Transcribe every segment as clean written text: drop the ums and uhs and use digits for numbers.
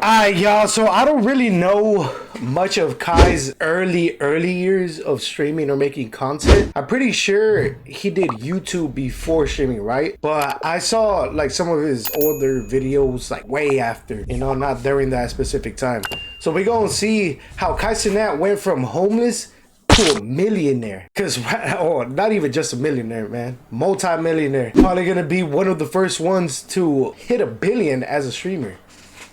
Alright, y'all, so I don't really know much of Kai's early years of streaming or making content. I'm pretty sure he did YouTube before streaming, right? But I saw like some of his older videos like way after, you know, not during that specific time. So we're gonna see how Kai Cenat went from homeless to a millionaire. Cause, oh, not even just a millionaire, man, multi-millionaire. Probably gonna be one of the first ones to hit $1 billion as a streamer,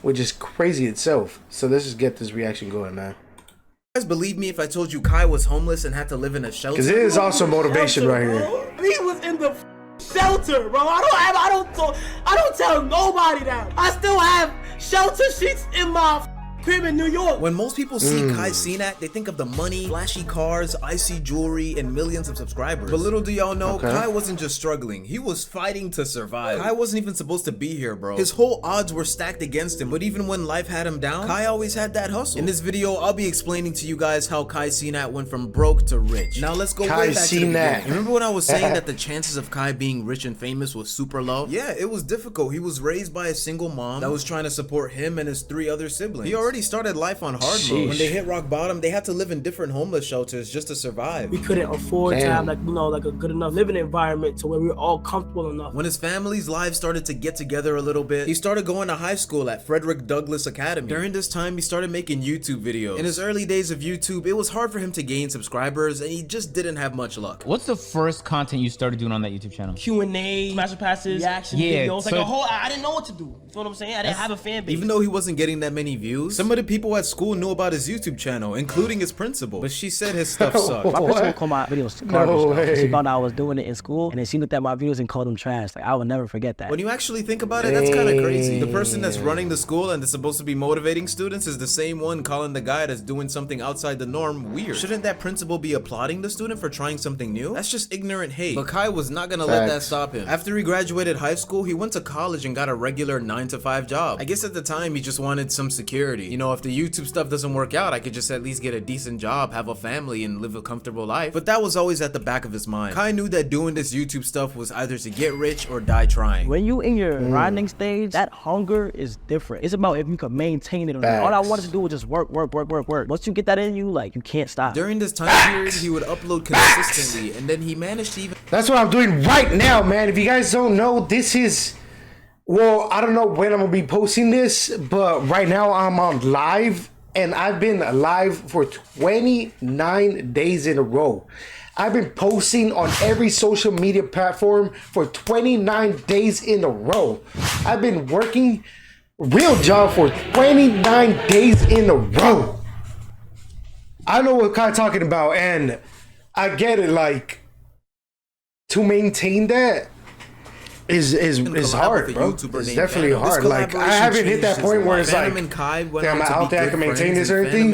which is crazy itself. So let's just get this reaction going, man. You guys believe me if I told you Kai was homeless and had to live in a shelter? Because it is also motivation right here. He was in the shelter, bro. I don't tell nobody that. I still have shelter sheets in my crib in New York. When most people see Kai Cenat, they think of the money, flashy cars, icy jewelry, and millions of subscribers. But little do y'all know, Kai wasn't just struggling. He was fighting to survive. Kai wasn't even supposed to be here, bro. His whole odds were stacked against him, but even when life had him down, Kai always had that hustle. In this video, I'll be explaining to you guys how Kai Cenat went from broke to rich. Now let's go way back to the beginning. Remember when I was saying that the chances of Kai being rich and famous was super low? Yeah, it was difficult. He was raised by a single mom that was trying to support him and his 3 other siblings. He already started life on hard mode. When they hit rock bottom, they had to live in different homeless shelters just to survive. We couldn't afford to have, like, you know, like a good enough living environment to where we were all comfortable enough. When his family's lives started to get together a little bit, he started going to high school at Frederick Douglass Academy. During this time, he started making YouTube videos. In his early days of YouTube, it was hard for him to gain subscribers, and he just didn't have much luck. What's the first content you started doing on that YouTube channel? Q&A, Master Passes, reaction videos, like a whole, I didn't know what to do. You know what I'm saying? I didn't have a fan base. Even though he wasn't getting that many views, some of the people at school knew about his YouTube channel, including his principal, but she said his stuff sucked. My principal called my videos garbage. She found out I was doing it in school, and then she looked at my videos and called them trash. Like, I would never forget that. When you actually think about it, that's kind of crazy. The person that's running the school and is supposed to be motivating students is the same one calling the guy that's doing something outside the norm weird. Shouldn't that principal be applauding the student for trying something new? That's just ignorant hate. But Kai was not gonna let that stop him. After he graduated high school, he went to college and got a regular 9-to-5 job. I guess at the time, he just wanted some security. You know, if the YouTube stuff doesn't work out, I could just at least get a decent job, have a family, and live a comfortable life. But that was always at the back of his mind. Kai knew that doing this YouTube stuff was either to get rich or die trying. When you in your grinding stage, that hunger is different. It's about if you can maintain it or not. All I wanted to do was just work. Once you get that in you, like, you can't stop. During this time period, he would upload consistently, and then he managed to even... That's what I'm doing right now, man. If you guys don't know, this is... Well, I don't know when I'm gonna be posting this, but right now I'm on live. And I've been live for 29 days in a row. I've been posting on every social media platform for 29 days in a row. I've been working real job for 29 days in a row. I know what Kai's talking about, and I get it. Like, to maintain that is hard, bro. It's definitely hard. Like, I haven't hit that point where it's like, damn, I'm out there, I can maintain this or anything.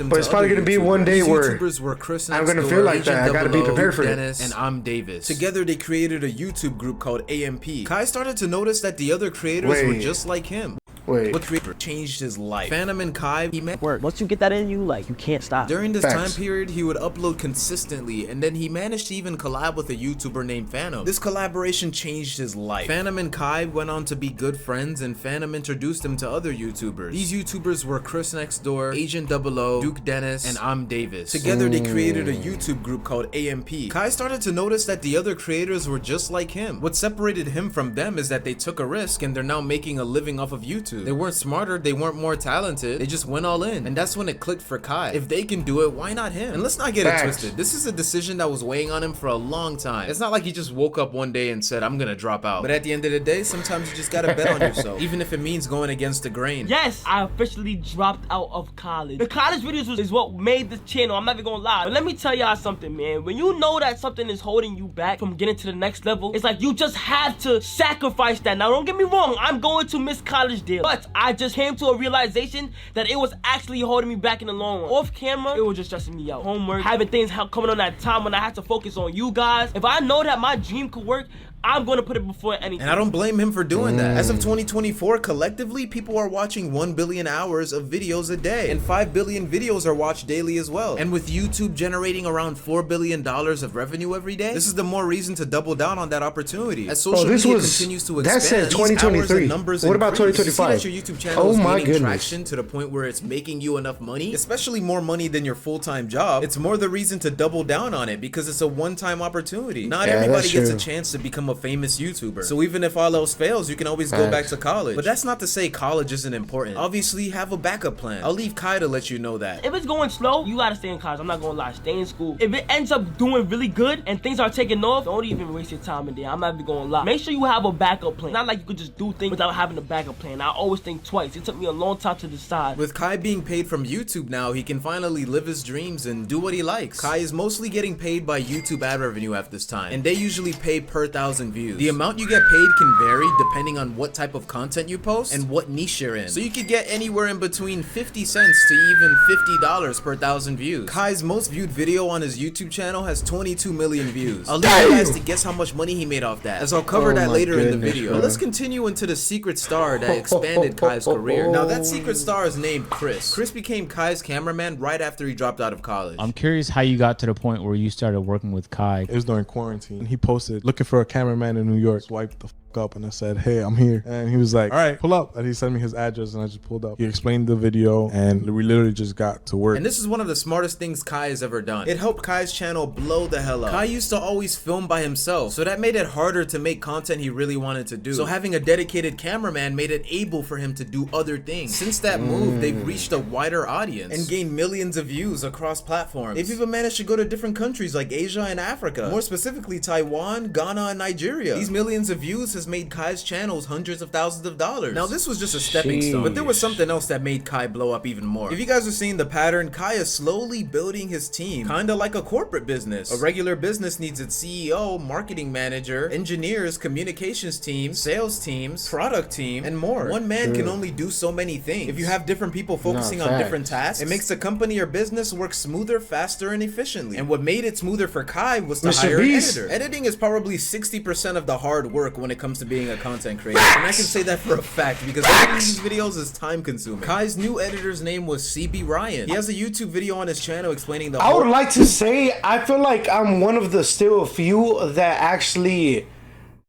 But it's probably gonna be one day where I'm gonna feel like that. I gotta be prepared for it. And I'm Davis. Together, they created a YouTube group called AMP. Kai started to notice that the other creators were just like him. What creator changed his life? Phantom and Kai, he met work. Once you get that in you, like, you can't stop. During this time period, he would upload consistently, and then he managed to even collab with a YouTuber named Phantom. This collaboration changed his life. Phantom and Kai went on to be good friends, and Phantom introduced him to other YouTubers. These YouTubers were Chris Next Door, Agent 00, Duke Dennis, and I'm Davis. Together, they created a YouTube group called AMP. Kai started to notice that the other creators were just like him. What separated him from them is that they took a risk, and they're now making a living off of YouTube. They weren't smarter, they weren't more talented, they just went all in. And that's when it clicked for Kai. If they can do it, why not him? And let's not get it twisted. This is a decision that was weighing on him for a long time. It's not like he just woke up one day and said, I'm gonna drop out. But at the end of the day, sometimes you just gotta bet on yourself, even if it means going against the grain. Yes, I officially dropped out of college. The college videos is what made this channel, I'm not even gonna lie. But let me tell y'all something, man. When you know that something is holding you back from getting to the next level, it's like you just have to sacrifice that. Now, don't get me wrong, I'm going to miss college deal, but I just came to a realization that it was actually holding me back in the long run. Off camera, it was just stressing me out. Homework, having things coming on that time when I had to focus on you guys. If I know that my dream could work, I'm gonna put it before anything. And I don't blame him for doing that. As of 2024, collectively, people are watching 1 billion hours of videos a day, and 5 billion videos are watched daily as well. And with YouTube generating around $4 billion of revenue every day, this is the more reason to double down on that opportunity. As social media continues to expand, that said 2023. What about 2025? Your YouTube channel is my gaining goodness. traction to the point where it's making you enough money, especially more money than your full-time job. It's more the reason to double down on it because it's a one-time opportunity. Not everybody gets a chance to become a famous YouTuber. So even if all else fails, you can always go back to college. But that's not to say college isn't important. Obviously, have a backup plan. I'll leave Kai to let you know that. If it's going slow, you gotta stay in college. I'm not gonna lie, stay in school. If it ends up doing really good and things are taking off, don't even waste your time in there. I'm not even gonna lie. Make sure you have a backup plan. Not like you could just do things without having a backup plan. I always think twice. It took me a long time to decide. With Kai being paid from YouTube now, he can finally live his dreams and do what he likes. Kai is mostly getting paid by YouTube ad revenue at this time, and they usually pay per 1,000 views. The amount you get paid can vary depending on what type of content you post and what niche you're in. So you could get anywhere in between 50 cents to even $50 per 1,000 views. Kai's most viewed video on his YouTube channel has 22 million views. I'll leave you guys to guess how much money he made off that, as I'll cover that later in the video. But let's continue into the secret star that expanded Kai's career. Now that secret star is named Chris. Chris became Kai's cameraman right after he dropped out of college. I'm curious how you got to the point where you started working with Kai. It was during quarantine. He posted looking for a cameraman in New York. Swiped the up and I said, hey, I'm here. And he was like, all right, pull up. And he sent me his address and I just pulled up. He explained the video and we literally just got to work. And this is one of the smartest things Kai has ever done. It helped Kai's channel blow the hell up. Kai used to always film by himself, so that made it harder to make content he really wanted to do. So having a dedicated cameraman made it able for him to do other things. Since that move, they've reached a wider audience and gained millions of views across platforms. They've even managed to go to different countries like Asia and Africa, more specifically Taiwan, Ghana, and Nigeria. These millions of views has made Kai's channels hundreds of thousands of dollars. Now this was just a stepping stone, but there was something else that made Kai blow up even more. If you guys are seeing the pattern, Kai is slowly building his team, kinda like a corporate business. A regular business needs its CEO, marketing manager, engineers, communications team, sales teams, product team, and more. One man can only do so many things. If you have different people focusing on different tasks, it makes the company or business work smoother, faster, and efficiently. And what made it smoother for Kai was to hire an editor. Editing is probably 60% of the hard work when it comes to being a content creator, and I can say that for a fact because editing these videos is time consuming. Kai's new editor's name was CB Ryan. He has a YouTube video on his channel explaining the I would like to say I feel like I'm one of the still few that actually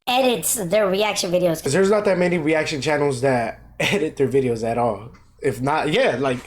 edits their reaction videos, because there's not that many reaction channels that edit their videos at all. If not, yeah, like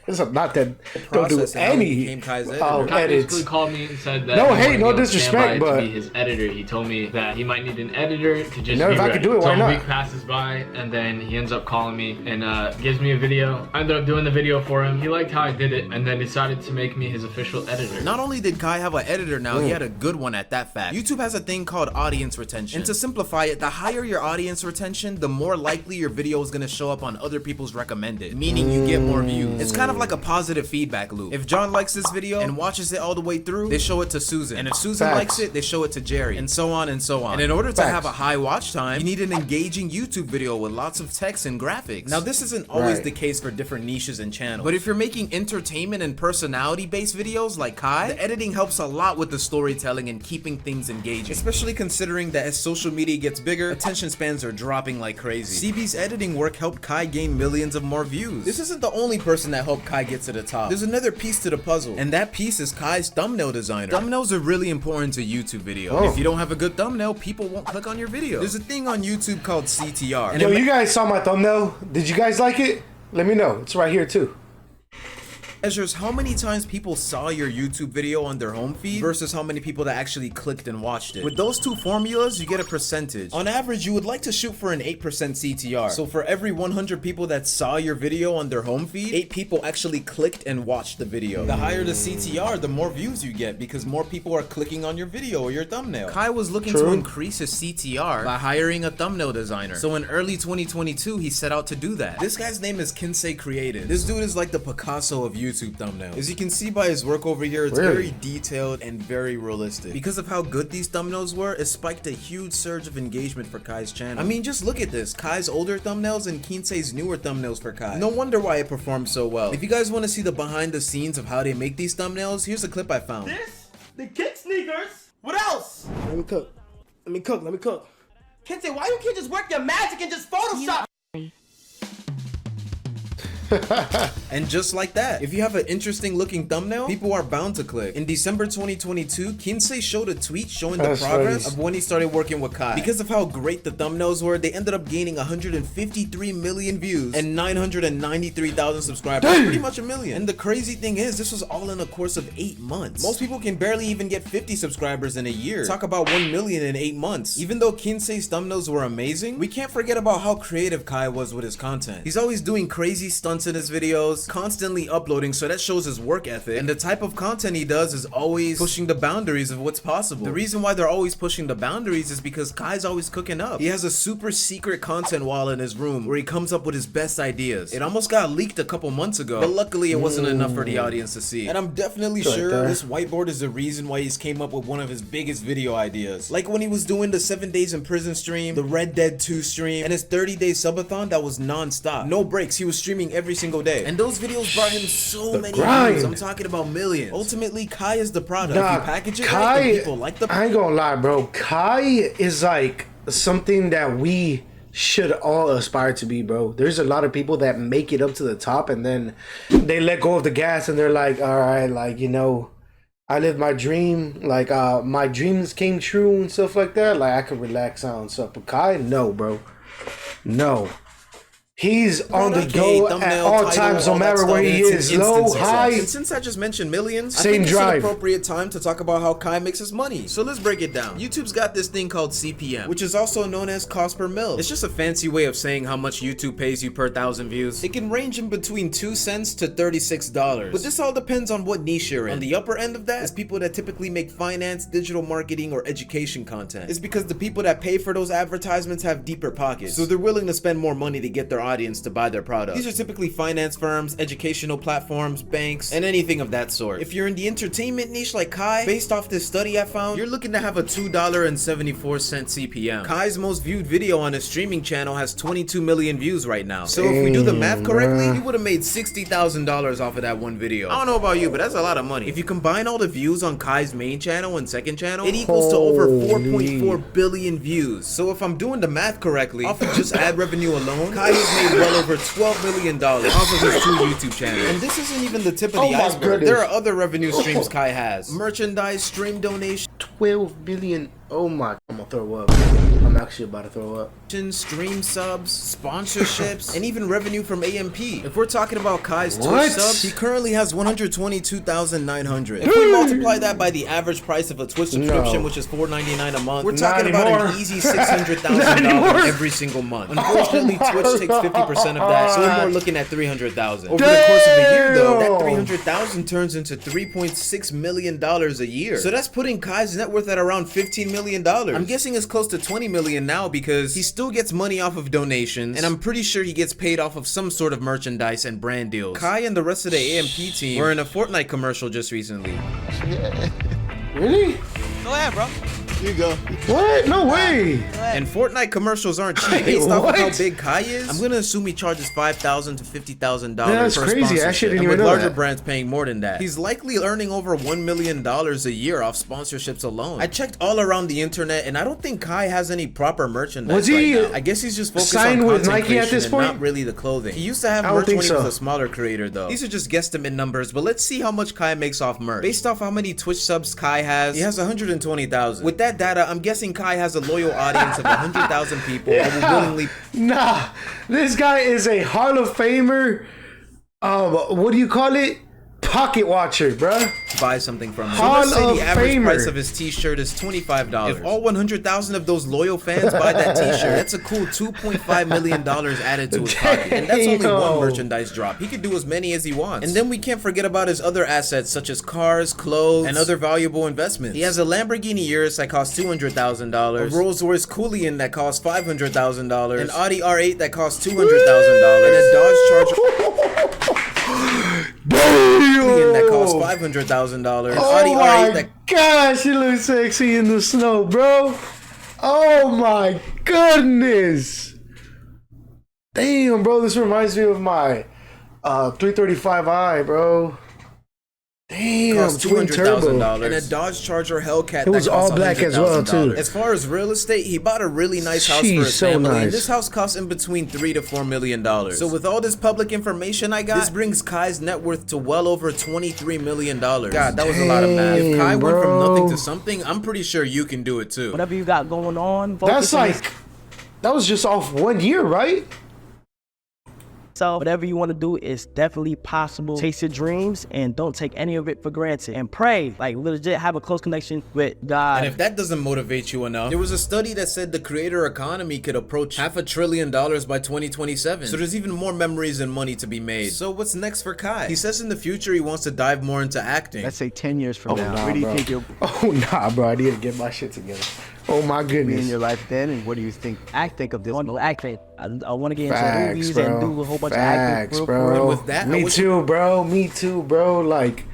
there's not that don't do any Kai edits. basically called me and said that no hate, no disrespect, but to be his editor. He told me that he might need an editor to just if I could do it, why so not? a week passes by and then he ends up calling me and gives me a video. I ended up doing the video for him. He liked how I did it and then decided to make me his official editor. Not only did Kai have an editor now, he had a good one at that fact. YouTube has a thing called audience retention. And to simplify it, the higher your audience retention, the more likely your video is going to show up on other people's recommended, meaning you get more views. It's kind of like a positive feedback loop. If John likes this video and watches it all the way through, they show it to Susan. And if Susan likes it, they show it to Jerry. And so on and so on. And in order to have a high watch time, you need an engaging YouTube video with lots of text and graphics. Now this isn't always the case for different niches and channels. But if you're making entertainment and personality based videos like Kai, the editing helps a lot with the storytelling and keeping things engaging. Especially considering that as social media gets bigger, attention spans are dropping like crazy. CB's editing work helped Kai gain millions of more views. This isn't the only person that helped Kai get to the top. There's another piece to the puzzle, and that piece is Kai's thumbnail designer. Thumbnails are really important to YouTube videos. If you don't have a good thumbnail, people won't click on your video. There's a thing on YouTube called CTR. And yo, you guys saw my thumbnail? Did you guys like it? Let me know. It's right here too. Measures how many times people saw your YouTube video on their home feed versus how many people that actually clicked and watched it. With those two formulas, you get a percentage. On average, you would like to shoot for an 8% CTR. So for every 100 people that saw your video on their home feed, 8 people actually clicked and watched the video. The higher the CTR, the more views you get because more people are clicking on your video or your thumbnail. Kai was looking to increase his CTR by hiring a thumbnail designer. So in early 2022, he set out to do that. This guy's name is Kinsei Creative. This dude is like the Picasso of YouTube thumbnails. As you can see by his work over here, it's very detailed and very realistic. Because of how good these thumbnails were, it spiked a huge surge of engagement for Kai's channel. I mean, just look at this. Kai's older thumbnails and Kinsei's newer thumbnails for Kai. No wonder why it performed so well. If you guys want to see the behind the scenes of how they make these thumbnails, here's a clip I found. The kick sneakers. What else? Let me cook. Kente, why you can't just work your magic and just Photoshop? And just like that, if you have an interesting looking thumbnail, people are bound to click. In December 2022, Kinsey showed a tweet showing the progress of when he started working with Kai. Because of how great the thumbnails were, they ended up gaining 153 million views and 993,000 subscribers. Pretty much a million. And the crazy thing is, this was all in a course of 8 months. Most people can barely even get 50 subscribers in a year. Talk about 1 million in 8 months. Even though Kinsey's thumbnails were amazing, we can't forget about how creative Kai was with his content. He's always doing crazy stunts in his videos, constantly uploading, so that shows his work ethic. And the type of content he does is always pushing the boundaries of what's possible. The reason why they're always pushing the boundaries is because Kai's always cooking up. He has a super secret content wall in his room where he comes up with his best ideas. It almost got leaked a couple months ago, but luckily it wasn't enough for the audience to see. And I'm definitely sure this whiteboard is the reason why he's came up with one of his biggest video ideas. Like when he was doing the 7 days in prison stream, the Red Dead 2 stream, and his 30-day subathon that was non-stop. No breaks, he was streaming every single day. And those videos brought him so many views. I'm talking about millions. Ultimately, Kai is the product. If you package it right, then people like the I ain't gonna lie, bro. Kai is like something that we should all aspire to be, bro. There's a lot of people that make it up to the top and then they let go of the gas and they're like, all right, like, you know, I lived my dream, like my dreams came true and stuff like that. Like I could relax out and stuff. But Kai, no, bro. No. He's on the go at all times, no matter where he is, low, high. And since I just mentioned millions, I same think it's drive. an appropriate time to talk about how Kai makes his money. So let's break it down. YouTube's got this thing called CPM, which is also known as cost per mil. It's just a fancy way of saying how much YouTube pays you per 1,000 views. It can range in between 2 cents to $36. But this all depends on what niche you're in. On the upper end of that is people that typically make finance, digital marketing, or education content. It's because the people that pay for those advertisements have deeper pockets, so they're willing to spend more money to get their audience to buy their product. These are typically finance firms, educational platforms, banks, and anything of that sort. If you're in the entertainment niche like Kai, based off this study I found, you're looking to have a $2.74 CPM. Kai's most viewed video on his streaming channel has 22 million views right now. So if we do the math correctly, he would have made $60,000 off of that one video. I don't know about you, but that's a lot of money. If you combine all the views on Kai's main channel and second channel, it equals to over 4.4 billion views. So if I'm doing the math correctly, off of just ad revenue alone, Kai has made well over $12 million off of his 2 YouTube channels. And this isn't even the tip of the iceberg. There are other revenue streams Kai has. Merchandise, stream donation, 12 billion. Oh my, I'm gonna throw up. I'm actually about to throw up. stream subs, sponsorships, and even revenue from AMP. If we're talking about Kai's Twitch subs, he currently has 122,900. If we multiply that by the average price of a Twitch subscription, which is $4.99 a month, we're talking about an easy $600,000 every single month. Unfortunately, Twitch takes 50% of that, so we're more looking at $300,000. Over the course of a year, though, that $300,000 turns into $3.6 million a year. So that's putting Kai's net worth at around $15 million. I'm guessing it's close to $20 million now because he still gets money off of donations, and I'm pretty sure he gets paid off of some sort of merchandise and brand deals. Kai and the rest of the AMP team were in a Fortnite commercial just recently. Really? Go ahead, bro. Here you go. What? No way. And Fortnite commercials aren't cheap. Based off of how big Kai is, I'm gonna assume he charges $5,000 to $50,000 that's per crazy. sponsorship. I shouldn't and even with know larger that. brands paying more than that. He's likely earning over $1 million a year off sponsorships alone. I checked all around the internet, and I don't think Kai has any proper merchandise Was he right now. I guess he's just focused signed on with content Nike creation at this and point? not really the clothing. He used to have I don't merch when think he so. was a smaller creator, though. These are just guesstimate numbers, but let's see how much Kai makes off merch. Based off how many Twitch subs Kai has, he has 120,000. With that data, I'm guessing Kai has a loyal audience of 100,000 people that will willingly. Nah, this guy is a Hall of Famer. What do you call it? Pocket watcher, bruh. Buy something from him. So Hall let's say of the average Famer. price of his t-shirt is $25. If all 100,000 of those loyal fans buy that t-shirt, that's a cool $2.5 million added to his pocket. And that's only one merchandise drop. He could do as many as he wants. And then we can't forget about his other assets such as cars, clothes, and other valuable investments. He has a Lamborghini Urus that costs $200,000, a Rolls Royce Coolian that costs $500,000, an Audi R8 that costs $200,000, and a Dodge Charger that costs $500,000. Oh my gosh, he looks sexy in the snow, bro. Oh my goodness. Damn, bro, this reminds me of my 335i, bro. Damn, cost twin turbo. $200,000, and a Dodge Charger Hellcat It was that cost all black as well, $100,000. too. As far as real estate, he bought a really nice house for his so family. nice. And this house cost him between $3 to $4 million. So with all this public information I got, this brings Kai's net worth to well over $23 million. God, that was a lot of math. If Kai went from nothing to something, I'm pretty sure you can do it too. Whatever you got going on, That's like, that was just off 1 year, right? So whatever you want to do is definitely possible. Chase your dreams and don't take any of it for granted. And pray, like legit have a close connection with God. And if that doesn't motivate you enough, there was a study that said the creator economy could approach $500 billion by 2027. So there's even more memories and money to be made. So what's next for Kai? He says in the future he wants to dive more into acting. Let's say 10 years from now. Nah, Where do you bro. think you'll Oh, nah, bro. I need to get my shit together. Oh, my be in goodness. your life then? And what do you think of this? Acting. I want to get into Facts, movies bro. and do a whole bunch Facts, of acting. bro. And with that, I Me wish- too, bro. Me too, bro. Like,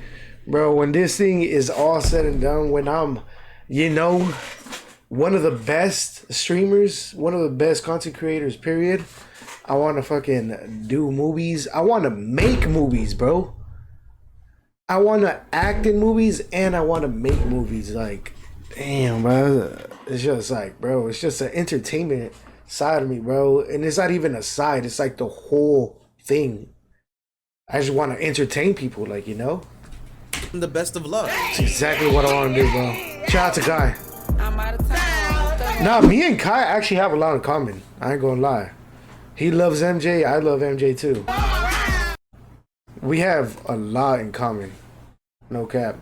bro, when this thing is all said and done, when I'm, you know, one of the best streamers, one of the best content creators, period, I want to fucking do movies. I want to make movies, bro. I want to act in movies and I want to make movies. Like, damn, bro. It's just like, bro, it's just an entertainment side of me, bro. And it's not even a side. It's like the whole thing. I just want to entertain people, like, you know? The best of luck. That's exactly what I want to do, bro. Shout out to Kai. Nah, me and Kai actually have a lot in common. I ain't gonna lie. He loves MJ. I love MJ too. We have a lot in common. No cap.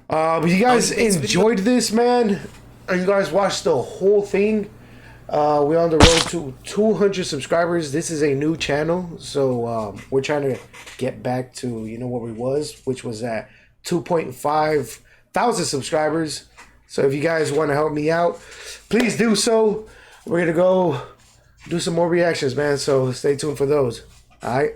But you guys enjoyed this, man? You guys watched the whole thing? We're on the road to 200 subscribers. This is a new channel, so we're trying to get back to, you know, what we was, which was at 2.5 thousand subscribers. So if you guys want to help me out, please do so. We're gonna go do some more reactions, man, so stay tuned for those. All right.